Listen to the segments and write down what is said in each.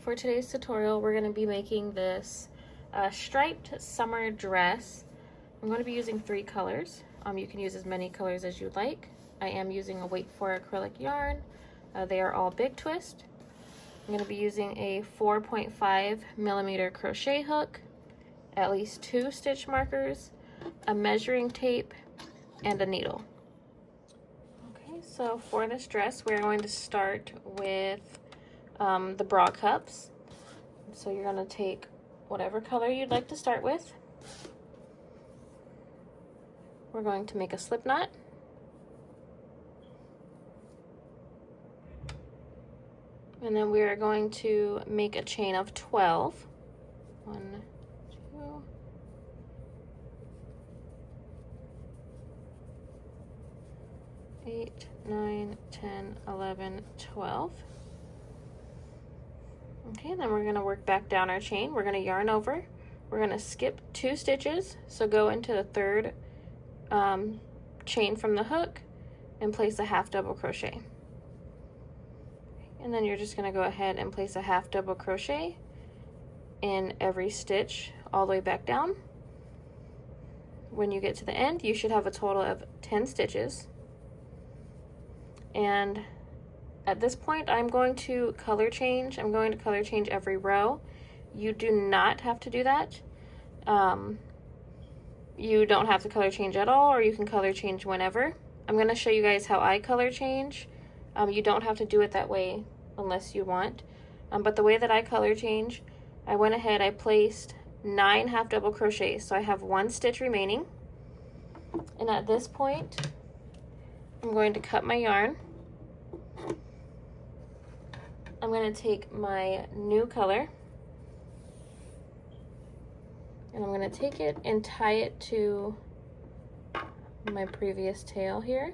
For today's tutorial, we're going to be making this striped summer dress. I'm going to be using 3 colors. You can use as many colors as you'd like. I am using a weight for acrylic yarn. They are all big twist. I'm going to be using a 4.5 millimeter crochet hook, at least 2 stitch markers, a measuring tape, and a needle. Okay, so for this dress, we're going to start with the bra cups. So you're going to take whatever color you'd like to start with. We're going to make a slip knot. And then we are going to make a chain of 12. 1, 2, 8, 9, 10, 11, 12. Okay, then we're going to work back down our chain. We're going to yarn over. We're going to skip 2 stitches, so go into the 3rd chain from the hook and place a half double crochet. And then you're just going to go ahead and place a half double crochet in every stitch all the way back down. When you get to the end, you should have a total of 10 stitches. And at this point, I'm going to color change. I'm going to color change every row. You do not have to do that. You don't have to color change at all, or you can color change whenever. I'm going to show you guys how I color change. You don't have to do it that way unless you want. But the way that I color change, I went ahead, I placed 9 half double crochets. So I have 1 stitch remaining. And at this point, I'm going to cut my yarn. I'm going to take my new color and I'm going to take it and tie it to my previous tail here.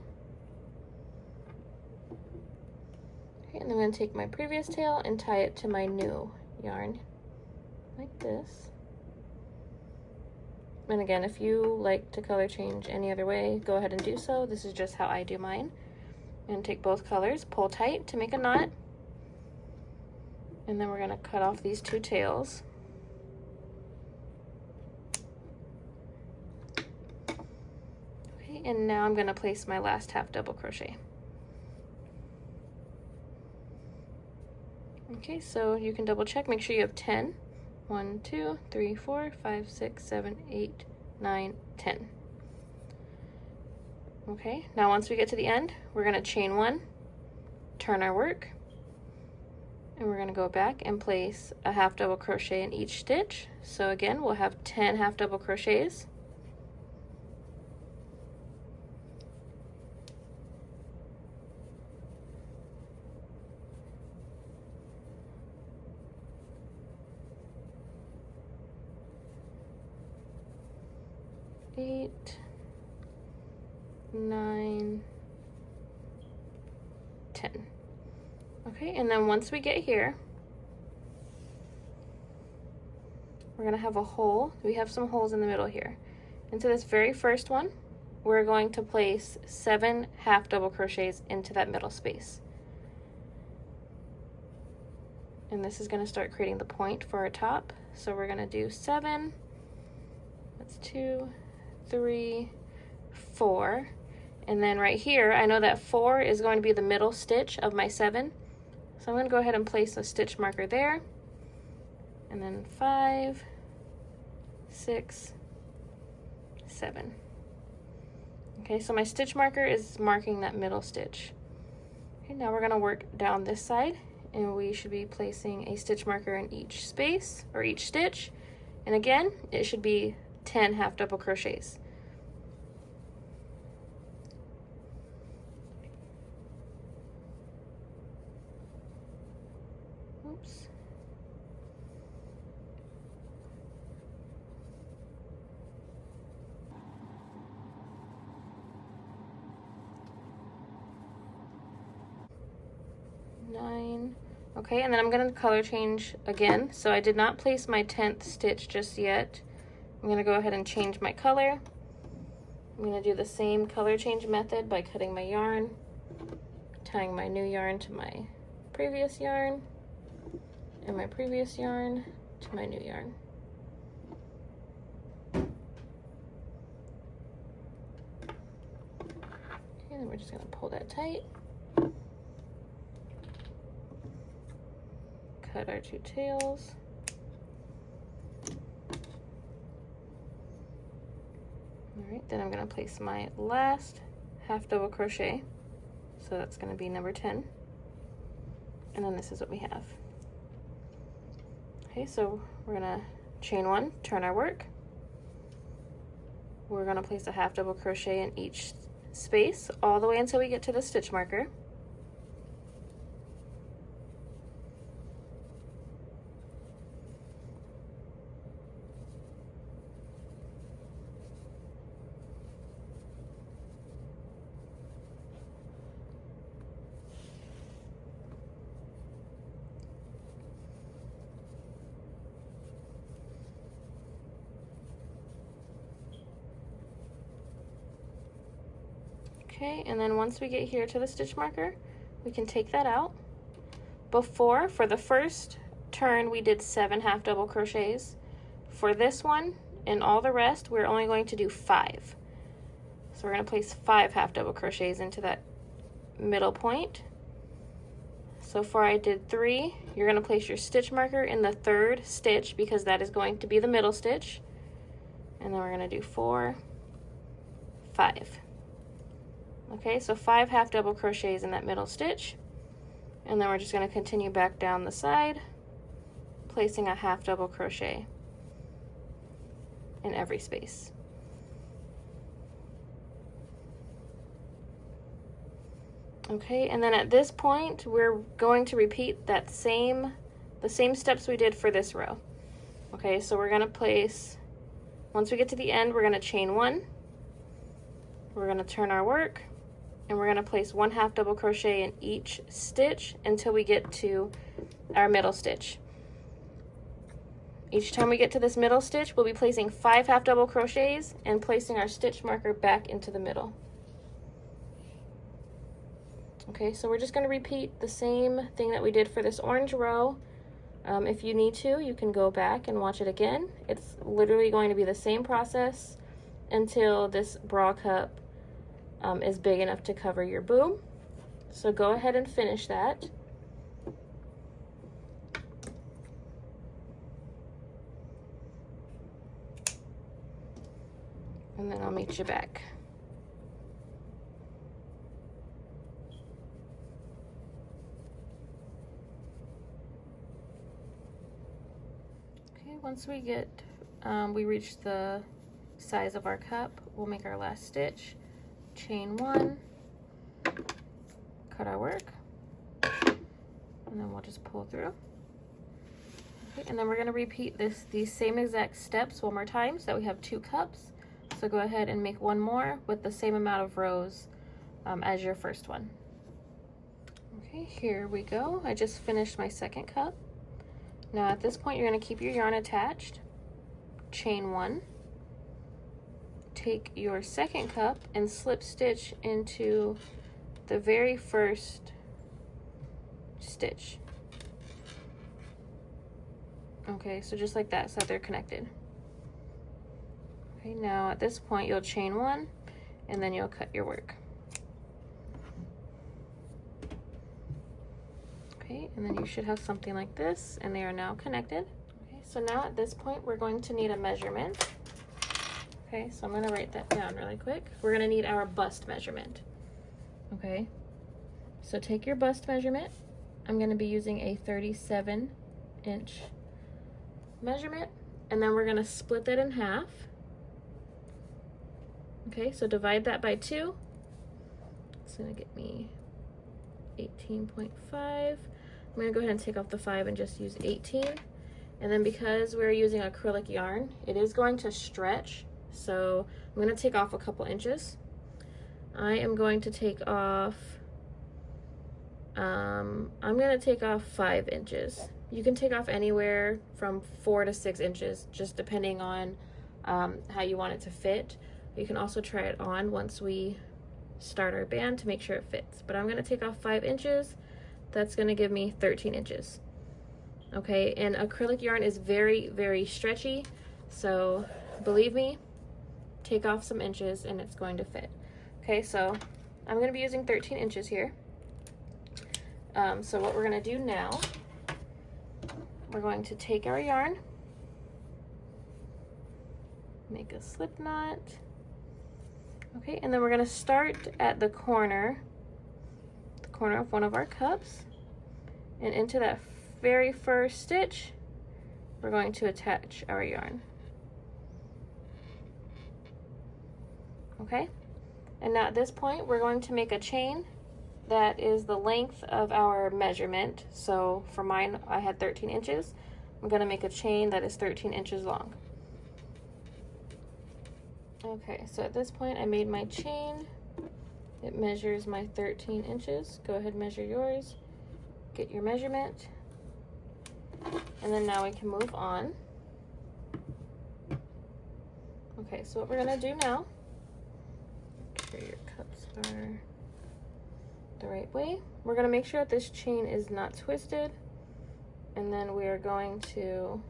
Okay, and I'm going to take my previous tail and tie it to my new yarn like this. And again, if you like to color change any other way, go ahead and do so. This is just how I do mine. I'm going to take both colors, pull tight to make a knot. And then we're going to cut off these 2 tails. Okay, and now I'm going to place my last half double crochet. Okay, so you can double check, make sure you have 10. 1, 2, 3, 4, 5, 6, 7, 8, 9, 10. Okay, now once we get to the end, we're going to chain 1, turn our work, and we're going to go back and place a half double crochet in each stitch. So again, we'll have 10 half double crochets. Eight, 9, 10. Okay, and then once we get here, we're going to have a hole. We have some holes in the middle here. Into this very first one, we're going to place 7 half double crochets into that middle space. And this is going to start creating the point for our top. So we're going to do 7, that's 2, 3, 4. And then right here, I know that 4 is going to be the middle stitch of my 7. So I'm going to go ahead and place a stitch marker there. And then 5, 6, 7. Okay, so my stitch marker is marking that middle stitch. Okay, now we're going to work down this side, and we should be placing a stitch marker in each space or each stitch. And again, it should be 10 half double crochets. Oops. Nine. Okay, and then I'm going to color change again. So I did not place my 10th stitch just yet. I'm going to go ahead and change my color. I'm going to do the same color change method by cutting my yarn, tying my new yarn to my previous yarn, in my previous yarn to my new yarn. Okay, then we're just gonna pull that tight. Cut our 2 tails. All right, then I'm gonna place my last half double crochet. So that's gonna be number 10. And then this is what we have. Okay, so we're gonna chain 1, turn our work. We're gonna place a half double crochet in each space all the way until we get to the stitch marker. Okay, and then once we get here to the stitch marker, we can take that out. Before, for the first turn, we did 7 half double crochets. For this one and all the rest, we're only going to do 5. So we're going to place 5 half double crochets into that middle point. So far I did 3. You're going to place your stitch marker in the 3rd stitch because that is going to be the middle stitch. And then we're going to do 4, 5. Okay, so 5 half double crochets in that middle stitch, and then we're just going to continue back down the side, placing a half double crochet in every space. Okay, and then at this point we're going to repeat the same steps we did for this row. Okay, so we're going to place, once we get to the end, we're going to chain 1, we're going to turn our work, and we're going to place 1 half double crochet in each stitch until we get to our middle stitch. Each time we get to this middle stitch, we'll be placing 5 half double crochets and placing our stitch marker back into the middle. Okay, so we're just going to repeat the same thing that we did for this orange row. If you need to, you can go back and watch it again. It's literally going to be the same process until this bra cup is big enough to cover your boom. So go ahead and finish that. And then I'll meet you back. Okay, once we get, we reach the size of our cup, we'll make our last stitch. Chain 1, cut our work, and then we'll just pull through. Okay, and then we're going to repeat these same exact steps one more time so that we have 2 cups. So go ahead and make one more with the same amount of rows as your first one. Okay, here we go. I just finished my second cup. Now at this point you're going to keep your yarn attached, chain 1, take your second cup and slip stitch into the very first stitch. Okay, so just like that, so they're connected. Okay, now at this point you'll chain 1 and then you'll cut your work. Okay, and then you should have something like this, and they are now connected. Okay, so now at this point we're going to need a measurement. Okay, so I'm going to write that down really quick. We're going to need our bust measurement. Okay, so take your bust measurement. I'm going to be using a 37-inch measurement, and then we're going to split that in half. Okay, so divide that by 2. It's going to get me 18.5. I'm going to go ahead and take off the 5 and just use 18. And then because we're using acrylic yarn, it is going to stretch. So I'm going to take off a couple inches. I am going to take off, I'm going to take off 5 inches. You can take off anywhere from 4 to 6 inches, just depending on how you want it to fit. You can also try it on once we start our band to make sure it fits. But I'm going to take off 5 inches. That's going to give me 13 inches. Okay, and acrylic yarn is very, very stretchy, so believe me, take off some inches and it's going to fit. Okay, so I'm going to be using 13 inches here. So what we're going to do now, we're going to take our yarn, make a slip knot. Okay, and then we're going to start at the corner of one of our cups, and into that very first stitch, we're going to attach our yarn. Okay, and now at this point, we're going to make a chain that is the length of our measurement. So for mine, I had 13 inches. I'm going to make a chain that is 13 inches long. Okay, so at this point, I made my chain. It measures my 13 inches. Go ahead and measure yours. Get your measurement. And then now we can move on. Okay, so what we're gonna do now, make sure your cups are the right way. We're gonna make sure that this chain is not twisted. And then we are going to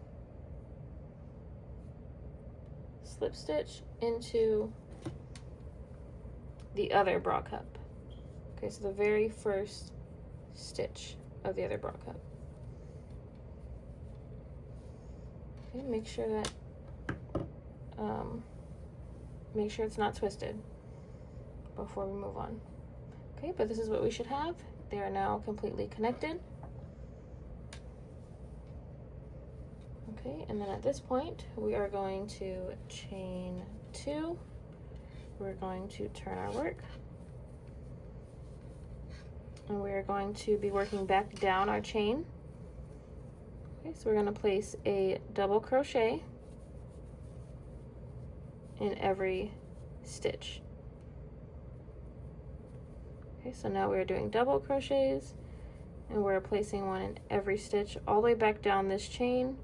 slip stitch into the other bra cup. Okay, so the very first stitch of the other bra cup. Okay, make sure it's not twisted before we move on. Okay, but this is what we should have. They are now completely connected. Okay, and then at this point, we are going to chain 2. We're going to turn our work. And we are going to be working back down our chain. Okay, so we're going to place a double crochet in every stitch. Okay, so now we're doing double crochets, and we're placing one in every stitch all the way back down this chain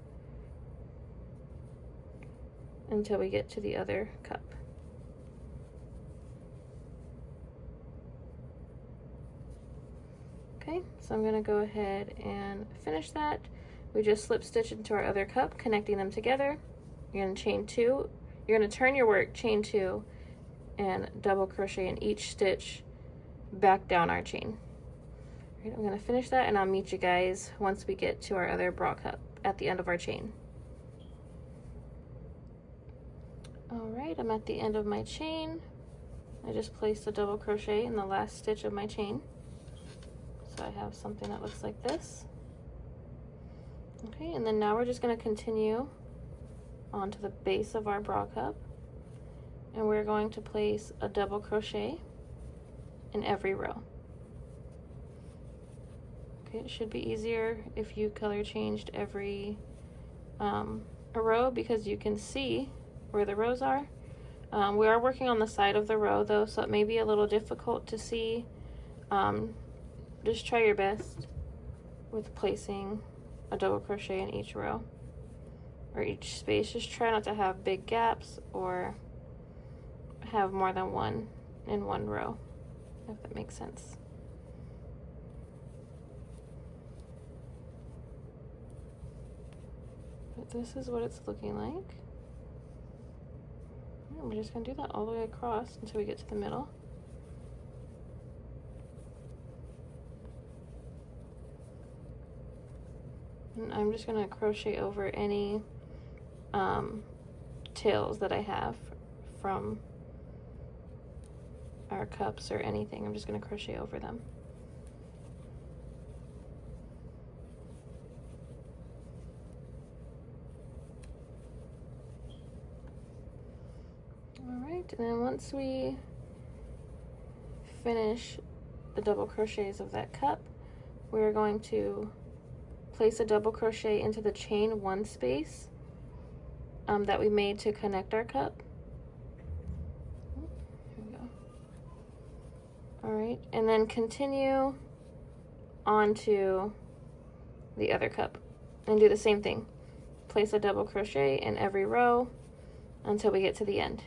until we get to the other cup. Okay, so I'm going to go ahead and finish that. We just slip stitch into our other cup, connecting them together. You're going to chain 2. You're going to turn your work, chain 2, and double crochet in each stitch back down our chain. All right, I'm going to finish that, and I'll meet you guys once we get to our other bra cup at the end of our chain. All right, I'm at the end of my chain. I just placed a double crochet in the last stitch of my chain. So I have something that looks like this. Okay, and then now we're just going to continue onto the base of our bra cup, and we're going to place a double crochet in every row. Okay, it should be easier if you color changed every row, because you can see where the rows are. We are working on the side of the row though, so it may be a little difficult to see. Just try your best with placing a double crochet in each row or each space. Just try not to have big gaps or have more than one in one row, if that makes sense. But this is what it's looking like. And we're just going to do that all the way across until we get to the middle. And I'm just going to crochet over any tails that I have from our cups or anything. I'm just going to crochet over them. Alright, and then once we finish the double crochets of that cup, we're going to place a double crochet into the chain 1 space that we made to connect our cup. Here we go. Alright, and then continue onto the other cup and do the same thing. Place a double crochet in every row until we get to the end.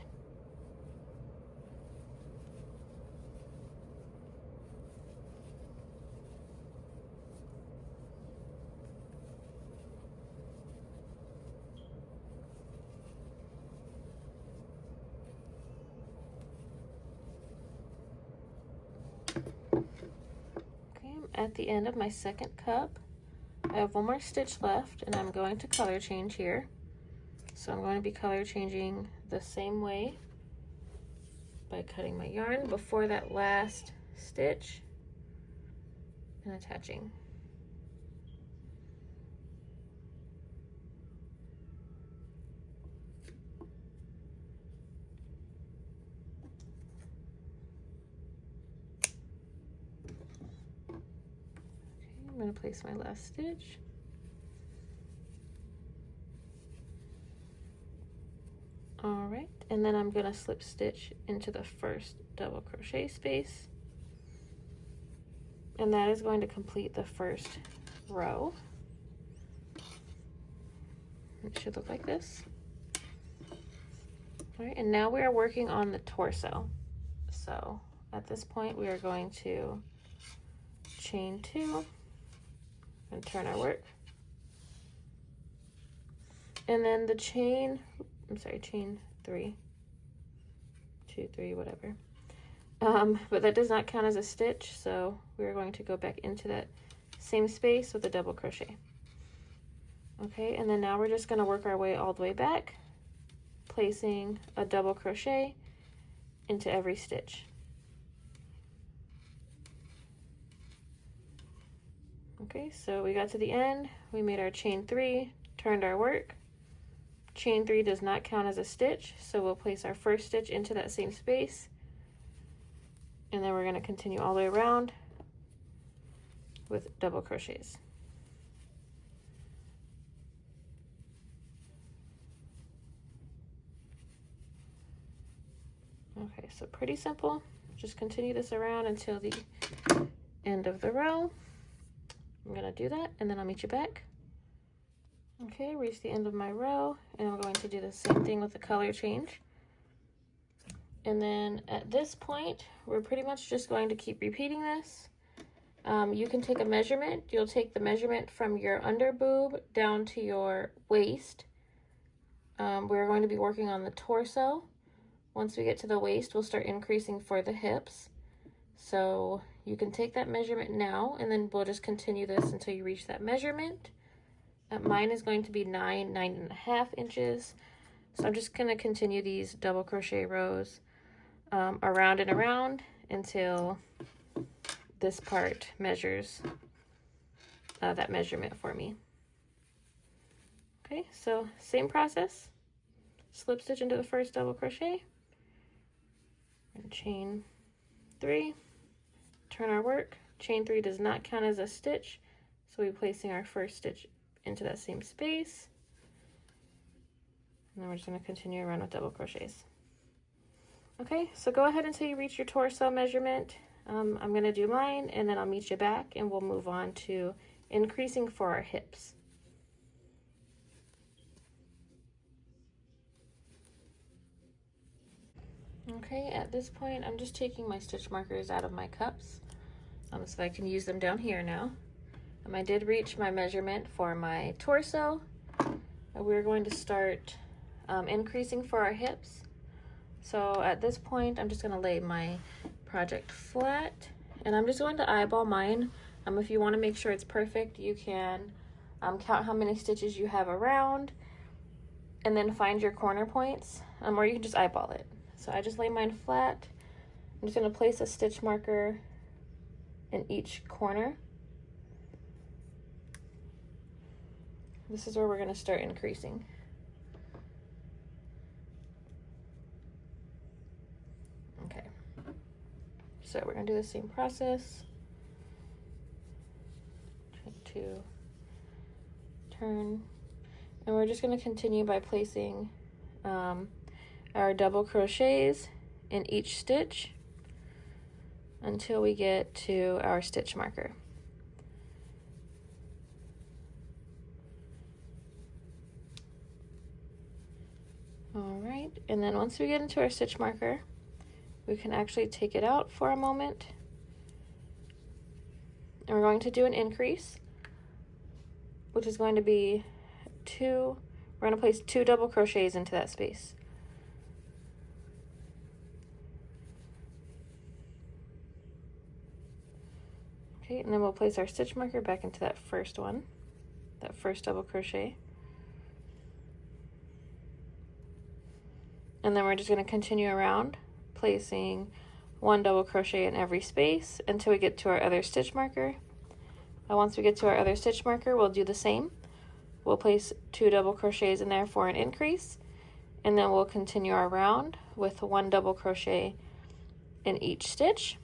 at the end of my second cup. I have one more stitch left, and I'm going to color change here. So I'm going to be color changing the same way by cutting my yarn before that last stitch and attaching. Okay, I'm going to place my last stitch. All right, and then I'm gonna slip stitch into the first double crochet space, and that is going to complete the first row. It should look like this. All right, and now we are working on the torso. So at this point we are going to chain 2 and turn our work, and then the chain 3, 2, 3, whatever. But that does not count as a stitch, so we're going to go back into that same space with a double crochet. Okay, and then now we're just going to work our way all the way back, placing a double crochet into every stitch. Okay, so we got to the end, we made our chain 3, turned our work. Chain 3 does not count as a stitch, so we'll place our first stitch into that same space, and then we're going to continue all the way around with double crochets. Okay, so pretty simple. Just continue this around until the end of the row. I'm going to do that, and then I'll meet you back. Okay, reach the end of my row, and I'm going to do the same thing with the color change. And then at this point, we're pretty much just going to keep repeating this. You can take a measurement. You'll take the measurement from your under boob down to your waist. We're going to be working on the torso. Once we get to the waist, we'll start increasing for the hips. So you can take that measurement now, and then we'll just continue this until you reach that measurement. Mine is going to be 9.5 inches. So I'm just going to continue these double crochet rows around and around until this part measures that measurement for me. Okay, so same process. Slip stitch into the first double crochet and chain 3, turn our work. Chain 3 does not count as a stitch, so we're placing our first stitch into that same space, and then we're just going to continue around with double crochets. Okay, so go ahead until you reach your torso measurement. I'm going to do mine, and then I'll meet you back, and we'll move on to increasing for our hips. Okay, at this point I'm just taking my stitch markers out of my cups so I can use them down here now. I did reach my measurement for my torso. We're going to start increasing for our hips. So at this point, I'm just going to lay my project flat, and I'm just going to eyeball mine. If you want to make sure it's perfect, you can count how many stitches you have around, and then find your corner points, or you can just eyeball it. So I just lay mine flat. I'm just going to place a stitch marker in each corner. This is where we're going to start increasing. Okay, so we're going to do the same process. To turn, and we're just going to continue by placing our double crochets in each stitch until we get to our stitch marker. All right, and then once we get into our stitch marker, we can actually take it out for a moment, and we're going to do an increase, which is going to be we're going to place 2 double crochets into that space. Okay, and then we'll place our stitch marker back into that first one, that first double crochet. And then we're just going to continue around, placing 1 double crochet in every space until we get to our other stitch marker. Once we get to our other stitch marker, we'll do the same. We'll place 2 double crochets in there for an increase, and then we'll continue our round with 1 double crochet in each stitch.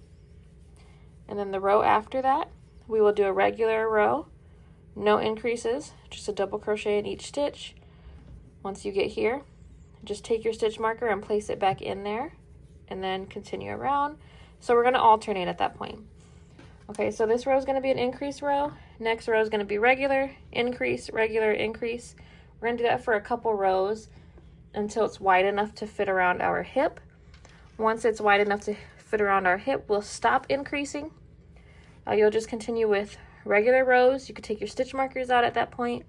And then the row after that, we will do a regular row, no increases, just a double crochet in each stitch. Once you get here, just take your stitch marker and place it back in there, and then continue around. So we're going to alternate at that point. Okay, so this row is going to be an increase row. Next row is going to be regular, increase, regular, increase. We're going to do that for a couple rows until it's wide enough to fit around our hip. Once it's wide enough to fit around our hip, we'll stop increasing. You'll just continue with regular rows. You could take your stitch markers out at that point.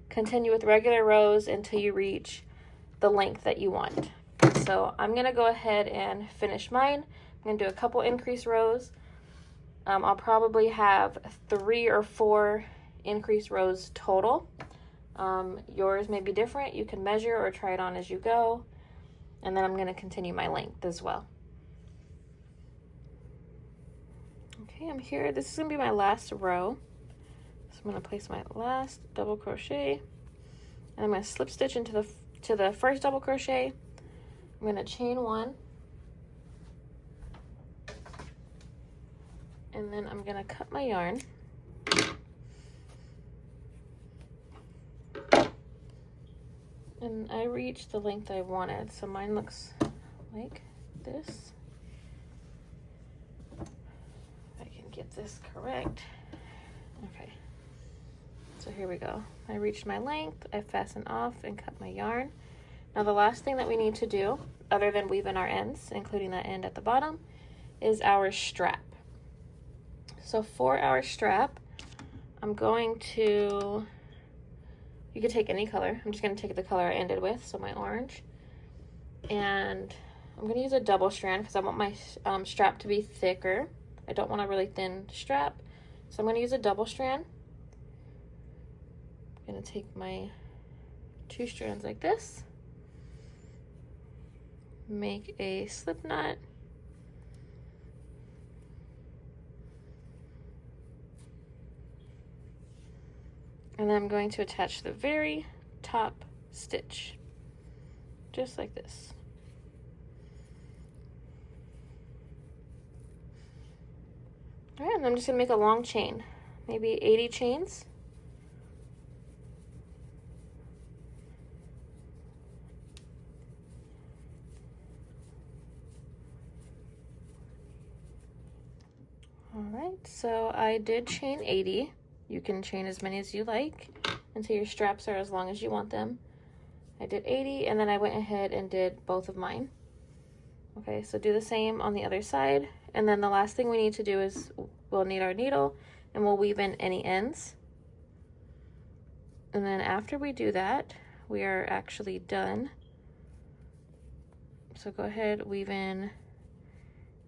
Continue with regular rows until you reach the length that you want. So I'm going to go ahead and finish mine. I'm going to do a couple increase rows. I'll probably have 3 or 4 increase rows total. Yours may be different. You can measure or try it on as you go. And then I'm going to continue my length as well. Okay, I'm here. This is going to be my last row. So I'm going to place my last double crochet. And I'm going to slip stitch into the first double crochet. I'm going to chain 1. And then I'm going to cut my yarn. And I reached the length I wanted, so mine looks like this. If I can get this correct. Okay. So here we go. I reached my length, I fastened off and cut my yarn. Now the last thing that we need to do, other than weave in our ends, including that end at the bottom, is our strap. So for our strap, I'm going to, you can take any color. I'm just going to take the color I ended with, so my orange. And I'm going to use a double strand because I want my strap to be thicker. I don't want a really thin strap. So I'm going to use a double strand. I'm going to take my 2 strands like this. Make a slip knot. And then I'm going to attach the very top stitch, just like this. All right, and I'm just gonna make a long chain, maybe 80 chains. All right, so I did chain 80. You can chain as many as you like until your straps are as long as you want them. I did 80, and then I went ahead and did both of mine. Okay, so do the same on the other side. And then the last thing we need to do is we'll need our needle and we'll weave in any ends. And then after we do that, we are actually done. So go ahead, weave in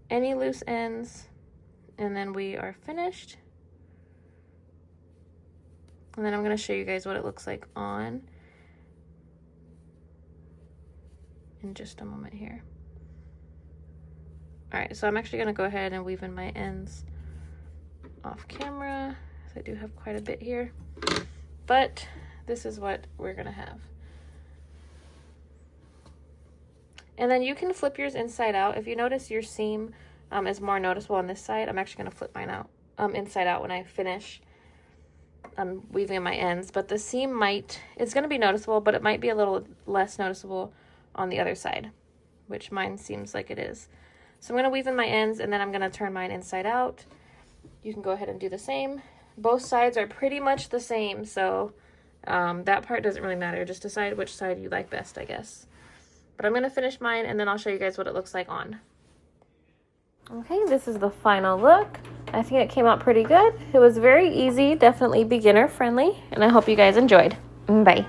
any loose ends, and then we are finished. And then I'm going to show you guys what it looks like on in just a moment here. All right, so I'm actually going to go ahead and weave in my ends off camera. So I do have quite a bit here, but this is what we're going to have. And then you can flip yours inside out. If you notice your seam is more noticeable on this side, I'm actually going to flip mine out inside out when I finish weaving in my ends, but the seam it's going to be noticeable, but it might be a little less noticeable on the other side, which mine seems like it is. So I'm going to weave in my ends, and then I'm going to turn mine inside out. You can go ahead and do the same. Both sides are pretty much the same, so that part doesn't really matter. Just decide which side you like best, I guess. But I'm going to finish mine, and then I'll show you guys what it looks like on. Okay, this is the final look. I think it came out pretty good. It was very easy, definitely beginner friendly, and I hope you guys enjoyed. Bye.